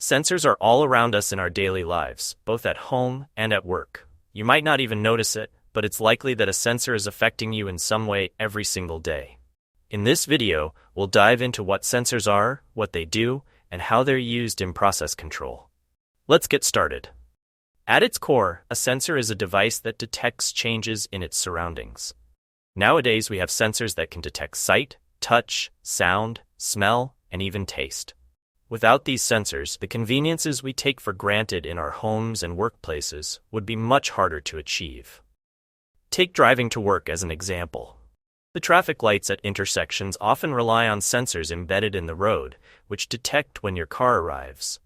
Sensors are all around us in our daily lives, both at home and at work. You might not even notice it, but it's likely that a sensor is affecting you in some way every single day. In this video, we'll dive into what sensors are, what they do, and how they're used in process control. Let's get started. At its core, a sensor is a device that detects changes in its surroundings. Nowadays, we have sensors that can detect sight, touch, sound, smell, and even taste. Without these sensors, the conveniences we take for granted in our homes and workplaces would be much harder to achieve. Take driving to work as an example. The traffic lights at intersections often rely on sensors embedded in the road, which detect when your car arrives.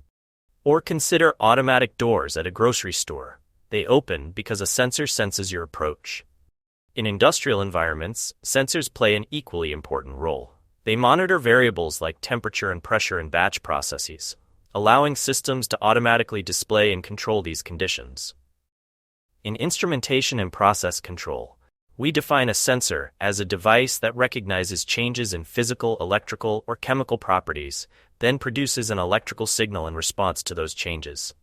Or consider automatic doors at a grocery store. They open because a sensor senses your approach. In industrial environments, sensors play an equally important role. They monitor variables like temperature and pressure in batch processes, allowing systems to automatically display and control these conditions. In instrumentation and process control, we define a sensor as a device that recognizes changes in physical, electrical, or chemical properties, then produces an electrical signal in response to those changes.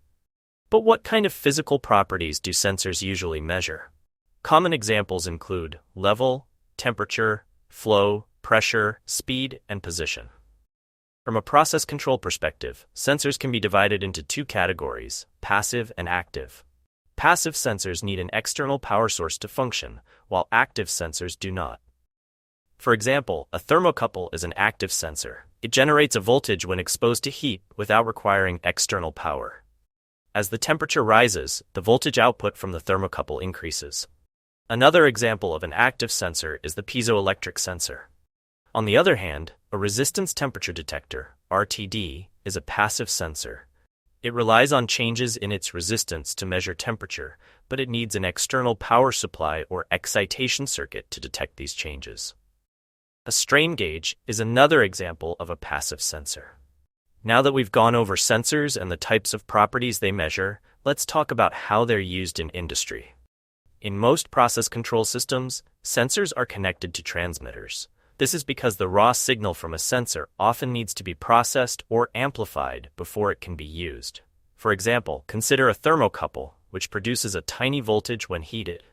But what kind of physical properties do sensors usually measure? Common examples include level, temperature, flow, pressure, speed, and position. From a process control perspective, sensors can be divided into two categories, passive and active. Passive sensors need an external power source to function, while active sensors do not. For example, a thermocouple is an active sensor. It generates a voltage when exposed to heat without requiring external power. As the temperature rises, the voltage output from the thermocouple increases. Another example of an active sensor is the piezoelectric sensor. On the other hand, a resistance temperature detector, RTD, is a passive sensor. It relies on changes in its resistance to measure temperature, but it needs an external power supply or excitation circuit to detect these changes. A strain gauge is another example of a passive sensor. Now that we've gone over sensors and the types of properties they measure, let's talk about how they're used in industry. In most process control systems, sensors are connected to transmitters. This is because the raw signal from a sensor often needs to be processed or amplified before it can be used. For example, consider a thermocouple, which produces a tiny voltage when heated.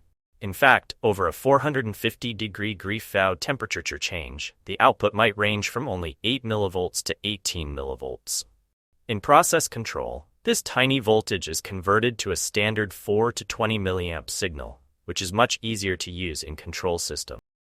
In fact, over a 450-degree Griffith temperature change, the output might range from only 8 millivolts to 18 millivolts. In process control, this tiny voltage is converted to a standard 4 to 20 milliamp signal, which is much easier to use in control systems.